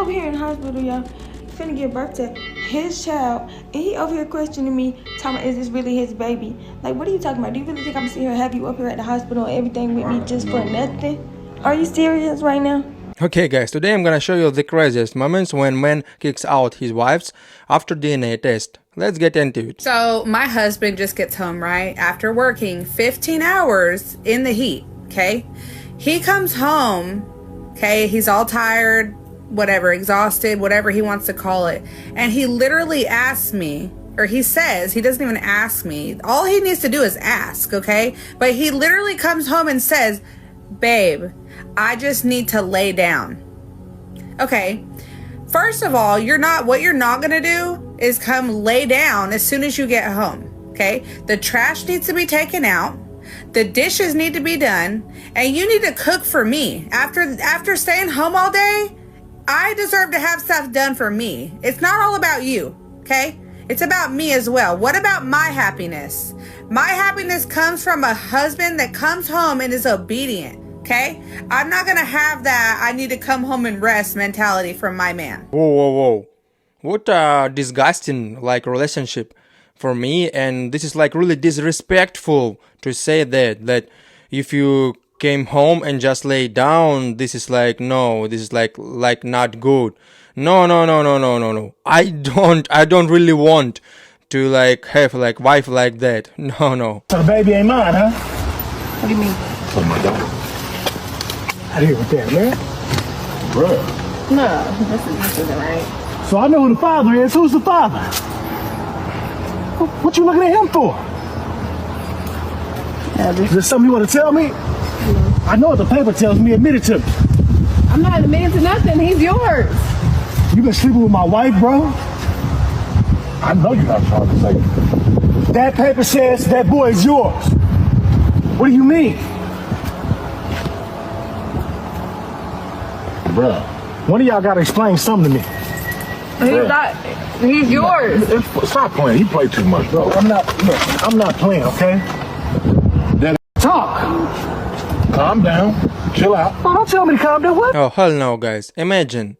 over here in the hospital, y'all, finna give birth to his child, and he over here questioning me, talking about, is this really his baby? Like, what are you talking about? Do you really think I'm sitting here have you up here at the hospital and everything with me just for nothing? Are you serious right now? Okay guys, today I'm gonna show you the craziest moments when man kicks out his wives after DNA test. Let's get into it. So my husband just gets home, right, after working 15 hours in the heat, okay? He comes home, okay, he's all tired, whatever, exhausted, whatever he wants to call it. And he literally asks me, or he says, he doesn't even ask me. All he needs to do is ask, okay? But he literally comes home and says, babe, I just need to lay down. Okay, first of all, what you're not gonna do is come lay down as soon as you get home, okay? The trash needs to be taken out, the dishes need to be done, and you need to cook for me. After staying home all day, I deserve to have stuff done for me. It's not all about you, okay? It's about me as well. What about my happiness? My happiness comes from a husband that comes home and is obedient, okay? I'm not gonna have that I need to come home and rest mentality from my man. Whoa. What a disgusting relationship for me, and this is really disrespectful to say that if you came home and just lay down, this is no, this is not good. No. I don't really want to have wife like that. No. So the baby ain't mine, huh? What do you mean? So my daughter. I hear with that, man. Bruh. No, this isn't right. So I know who the father is. Who's the father? What you looking at him for? Is there something you want to tell me? No. I know what the paper tells me. Admit it to me. I'm not admitting to nothing. He's yours. You been sleeping with my wife, bro? I know you're not trying to say it. That paper says that boy is yours. What do you mean? Bruh, one of y'all gotta explain something to me. He's yours. Stop playing. You play too much, bro. I'm not playing, okay? Then talk. Calm down. Chill out. Oh, don't tell me to calm down. What? Oh, hell no, guys. Imagine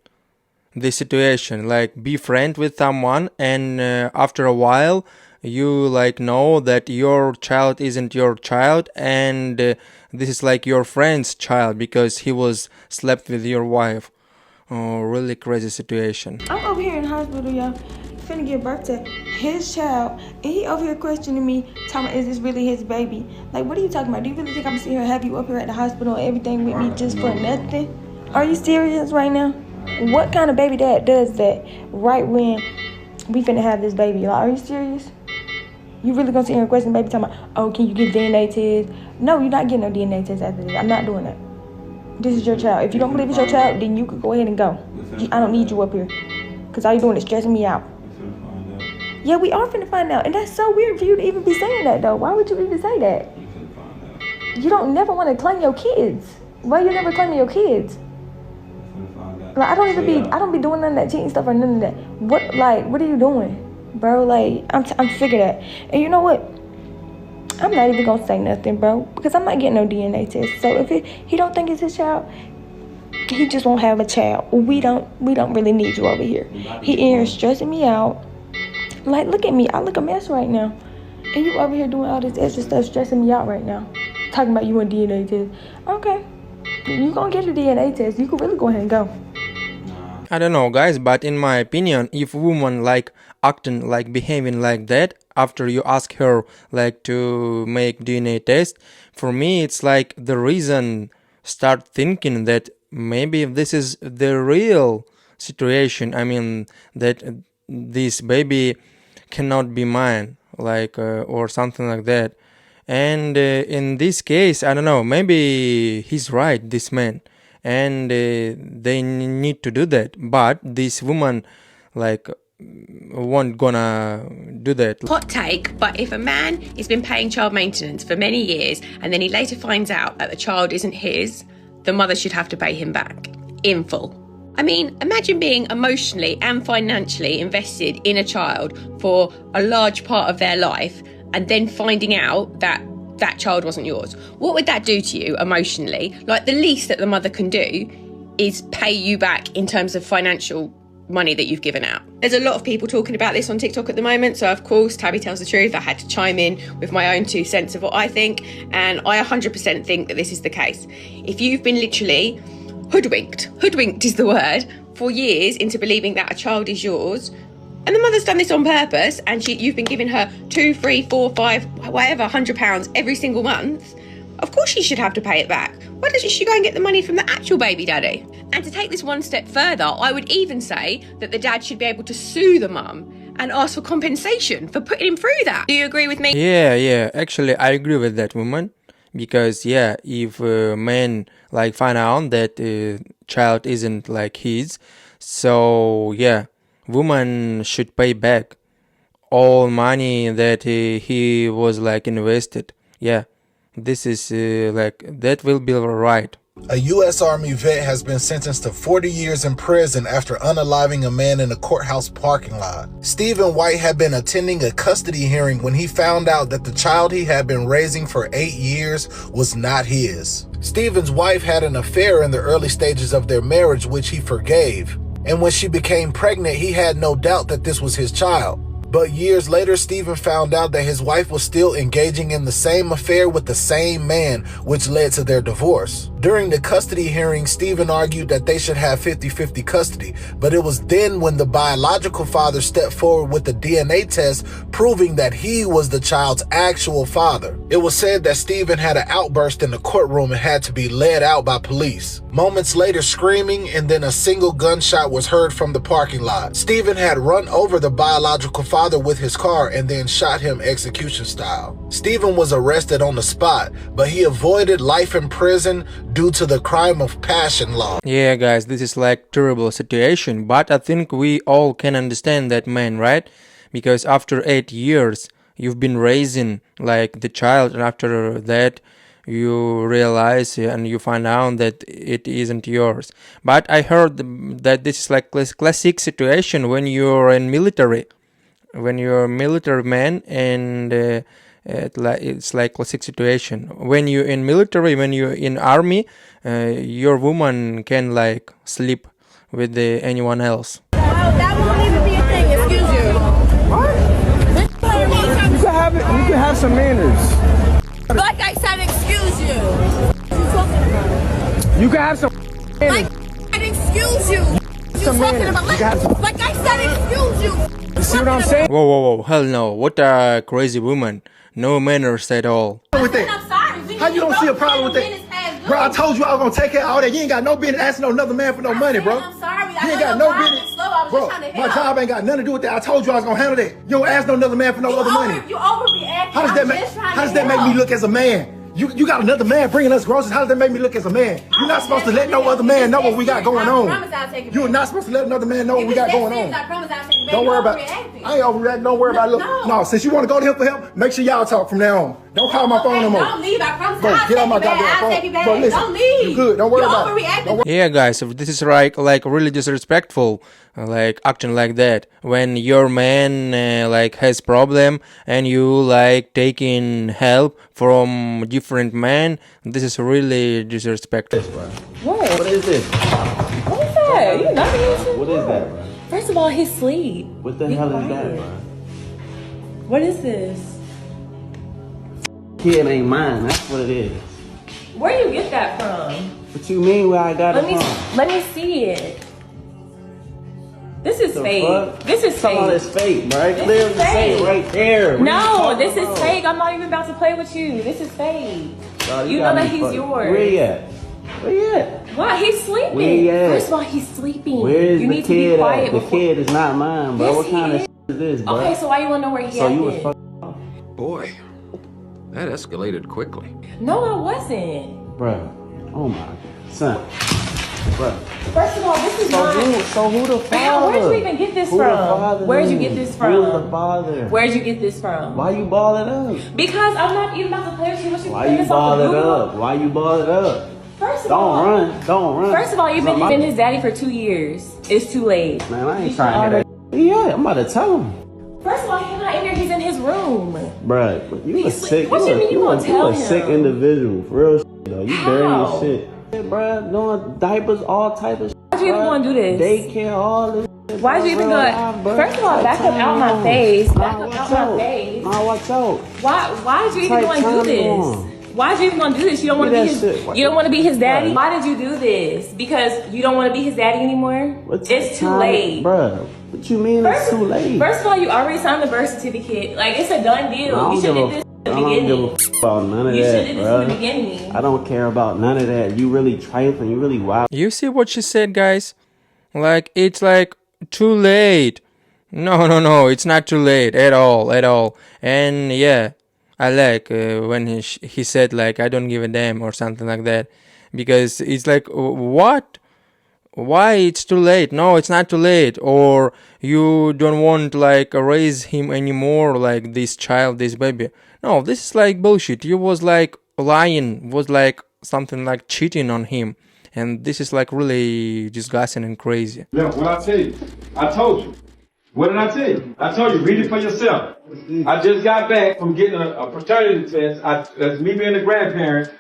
this situation. Be friend with someone, and after a while, you know that your child isn't your child, and this is your friend's child because he was slept with your wife. Oh, really crazy situation. I'm over here in the hospital, y'all, finna give birth to his child, and he over here questioning me, talking about, is this really his baby? Like, what are you talking about? Do you really think I'm sitting here have you up here at the hospital and everything with me just for nothing? Are you serious right now? What kind of baby dad does that right when we finna have this baby? Are you serious? You really gonna sit here and question the baby talking about, oh, can you get DNA test? No, you're not getting no DNA test after this. I'm not doing that. This is your child. If you don't believe it's your child, then you could go ahead and go. I don't need you up here. Because all you're doing is stressing me out. Yeah, we are finna find out. And that's so weird for you to even be saying that, though. Why would you even say that? You don't never want to claim your kids. Why you never claiming your kids? I don't be doing none of that cheating stuff or none of that. What are you doing? Bro, I'm sick of that. And you know what? I'm not even gonna say nothing, bro, because I'm not getting no DNA test. So if he don't think it's his child, he just won't have a child. We don't really need you over here. He in here stressing me out. Look at me. I look a mess right now. And you over here doing all this extra stuff, stressing me out right now. Talking about you want DNA test. Okay. You gonna get a DNA test. You can really go ahead and go. I don't know, guys, but in my opinion, if woman acting behaving like that after you ask her to make DNA test, for me it's the reason start thinking that maybe this is the real situation. I mean that this baby cannot be mine, or something like that. And in this case, I don't know, maybe he's right, this man, and they need to do that, but this woman won't gonna do that. Hot take, but if a man has been paying child maintenance for many years and then he later finds out that the child isn't his, the mother should have to pay him back in full. I mean, imagine being emotionally and financially invested in a child for a large part of their life and then finding out that that child wasn't yours. What would that do to you emotionally? The least that the mother can do is pay you back in terms of financial money that you've given out. There's a lot of people talking about this on TikTok at the moment, so of course Tabby tells the truth. I had to chime in with my own 2 cents of what I think, and I 100% think that this is the case. If you've been literally hoodwinked is the word, for years into believing that a child is yours, and the mother's done this on purpose, and you've been giving her 2, 3, 4, 5, whatever, £100 every single month, of course she should have to pay it back. Why doesn't she go and get the money from the actual baby daddy? And to take this one step further, I would even say that the dad should be able to sue the mum and ask for compensation for putting him through that. Do you agree with me? Yeah, actually I agree with that woman, because if a man like find out that child isn't like his, so woman should pay back all money that he was like invested. This is that will be right. A U.S. Army vet has been sentenced to 40 years in prison after unaliving a man in a courthouse parking lot. Stephen White had been attending a custody hearing when he found out that the child he had been raising for 8 years was not his. Stephen's wife had an affair in the early stages of their marriage, which he forgave. And when she became pregnant, he had no doubt that this was his child. But years later, Stephen found out that his wife was still engaging in the same affair with the same man, which led to their divorce. During the custody hearing, Stephen argued that they should have 50-50 custody, but it was then when the biological father stepped forward with the DNA test proving that he was the child's actual father. It was said that Stephen had an outburst in the courtroom and had to be led out by police. Moments later, screaming and then a single gunshot was heard from the parking lot. Stephen had run over the biological father with his car and then shot him execution style. Stephen was arrested on the spot, but he avoided life in prison due to the crime of passion law. Yeah guys, this is like terrible situation, but I think we all can understand that man, right? Because after 8 years you've been raising like the child, and after that you realize and you find out that it isn't yours. But I heard that this is like classic situation when you're in military. When you're a military man, and it's like classic situation. When you're in military, when you're in army, your woman can like sleep with anyone else. Oh, that won't even be a thing. Excuse you. What? You can have some manners. Like I said, excuse you. What you talking about? You can have some manners. Like, excuse you. Some manners. Like I said, excuse you. You see what I'm saying? Whoa, hell no. What a crazy woman. No manners at all. I'm sorry. How you don't see a problem with that? Bro, I told you I was gonna take care of all that. You ain't got no business asking another man for no money, bro. I'm sorry. You ain't got no business. Bro, my job ain't got nothing to do with that. I told you I was gonna handle that. You don't ask no other man for no other money. You overreact. How does that make me look as a man? You got another man bringing us groceries. How does that make me look as a man? You're not supposed to let no other man know what we got going on. You're not supposed to let another man know what we got going on. Don't worry about it. I ain't overreacting. Don't worry about it. No, since you want to go to him for help, make sure y'all talk from now on. Don't call my phone no more. Don't leave. I promise. Bro, get out my goddamn phone. Bro, listen. Don't leave. You good. Don't worry about it. Yeah guys, this is like really disrespectful, like acting like that when your man like has problem and you like taking help from different man. This is really disrespectful. What is this? What is that? You know What is that, bro? First of all, he's asleep. What the hell is that, bro? What is this? Kid ain't mine. That's what it is. Where do you get that from? What you mean where I got it from? Let me see it. This is fake. Fuck? This is fake. All this fake, bro. Clearly fake right there. No, this is fake. I'm not even about to play with you. This is fake. Bro, you know that he's yours. Where he at? Where he at? What? He's sleeping. Where he at? First of all, he's sleeping. Where is you the need kid to be quiet at? The kid is not mine, bro. Yes, what kind he of shit is this, bro? Okay, so why you wanna know where he at? So you was Boy, that escalated quickly. No, I wasn't. Bro, oh my God. Son. Bro. First of all, this is not. So who the father? Where'd you even get this Who from? The father Where'd you is? get this from? Who's the father? Where'd you get this from? Why you ball it up? Because I'm not even about to play with you. What you Why you ball it up? Why you ball it up? First of all, Don't run. First of all, you've been his daddy for 2 years. It's too late. Man, I ain't trying to hear that. Yeah, I'm about to tell him. First of all, he's not in there. He's in his room. Bruh, you a sick. What you mean you gonna tell him? You a sick individual, for real shit, though. You dirty as shit. Bruh, doing diapers, all type of shit. Why'd you even want to do this? Daycare, all this shit. Why'd you even do it? First of all, back up out my face. Back up out my face. Watch out. Why'd you even want to do this? Why'd you even want to do this? You don't want to be his. You don't want to be his daddy. Why did you do this? Because you don't want to be his daddy anymore. It's too late, bruh. What you mean it's too late? First of all, you already signed the birth certificate. Like, it's a done deal. You should have did this in the beginning. I don't give a about none of that, you should have did this in the beginning. I don't care about none of that. You really trifling. You really wild. You see what she said, guys? Like, it's like too late. No, it's not too late at all. And yeah, I like when he said like, I don't give a damn or something like that. Because it's like, what? Why it's too late? No, it's not too late. Or you don't want like raise him anymore, like this child, this baby. No, this is like bullshit. You was like lying, was like something like cheating on him. And this is like really disgusting and crazy. Yeah, what I tell you? I told you. What did I tell you? I told you, read it for yourself. I just got back from getting a paternity test. That's me being a grandparent.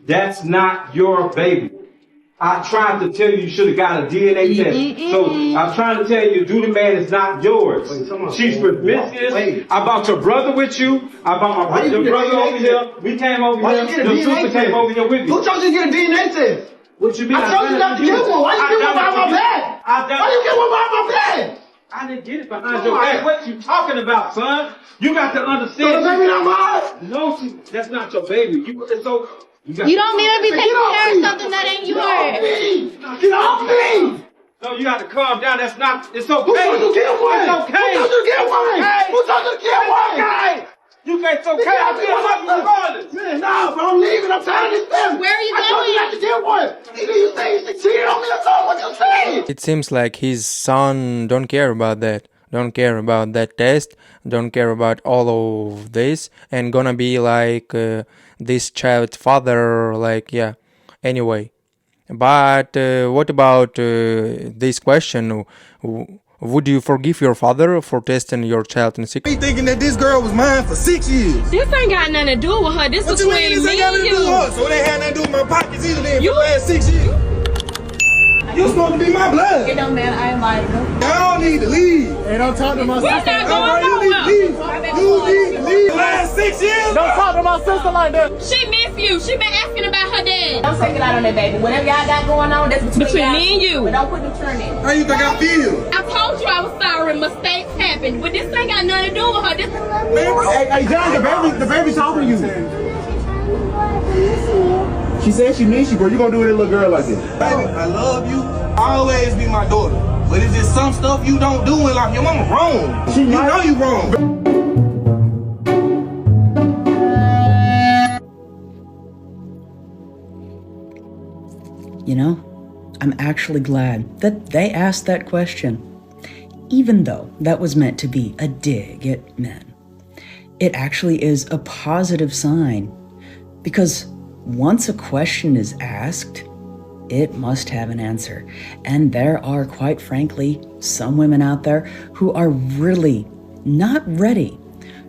That's not your baby. I tried to tell you should have got a DNA test. So I'm trying to tell you, Duty Man is not yours. She's promiscuous. I brought your brother with you. I brought my your brother over here. We came over here. Your sister came over here with me. Who told you to get a DNA test? What you mean? I told you not to get one. Why you get one behind my back? Why you get one behind my back? I didn't get it behind your back. What you talking about, son? You got to understand. So the baby not mine? No, that's not your baby. You don't need to be taking care of something that ain't yours. Get off me! No, you got to calm down. That's not. It's okay. Who told you to get one? It's okay. Who told you to get one? Who told you to get one? Okay. You can't. It's okay. I feel like you regardless. Man, nah, but I'm leaving. I'm tired of this family. Where are you going? I told you not to get one. Either you say you cheated on me or something. What you saying? It seems like his son don't care about that. Don't care about that test. Don't care about all of this. And gonna be like this child's father. Like, yeah. Anyway. But what about this question? Would you forgive your father for testing your child in secret? Me thinking that this girl was mine for 6 years. This ain't got nothing to do with her. This is between me and you. So it ain't had nothing to do with my pockets either then for the last 6 years. You supposed to be my blood. It don't matter. I invited him. Y'all need to leave. Hey, don't talk to my sister. We're not going nowhere. You need to leave. The last 6 years? Don't talk to my sister like that. She miss you. She been asking about her dad. Don't take it out on that baby. Whatever y'all got going on, that's between me and you. But don't put the turn in. How you think I feel? I told you I was sorry. Mistakes happen. But this ain't got nothing to do with her. This Hey, John, the baby's talking to you. She said she miss you, bro. You gonna do with a little girl like this? Baby, I love you. Always be my daughter. But it's just some stuff you don't do in life. Your mama wrong. You know you wrong. You know, I'm actually glad that they asked that question, even though that was meant to be a dig at men. It actually is a positive sign, because once a question is asked, it must have an answer. And there are, quite frankly, some women out there who are really not ready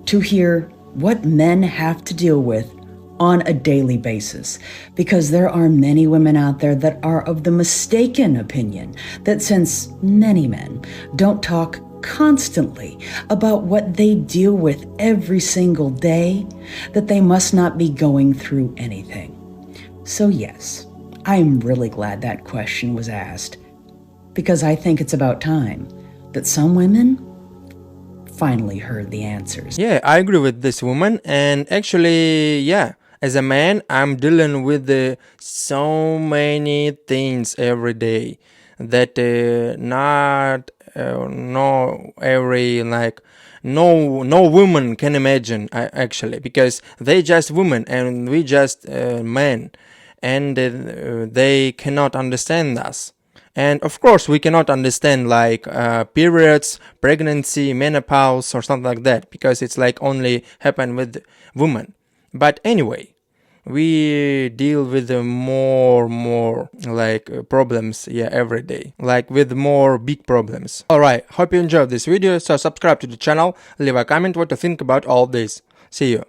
to hear what men have to deal with on a daily basis, because there are many women out there that are of the mistaken opinion that since many men don't talk constantly about what they deal with every single day, that they must not be going through anything. So yes, I am really glad that question was asked, because I think it's about time that some women finally heard the answers. Yeah, I agree with this woman. And actually, yeah, as a man, I'm dealing with so many things every day that no woman can imagine, actually, because they just women and we just men, and they cannot understand us. And of course we cannot understand like periods, pregnancy, menopause or something like that, because it's like only happen with women. But anyway, we deal with more like problems, yeah, every day, like with more big problems. Alright, hope you enjoyed this video. So subscribe to the channel, leave a comment what you think about all this. See you.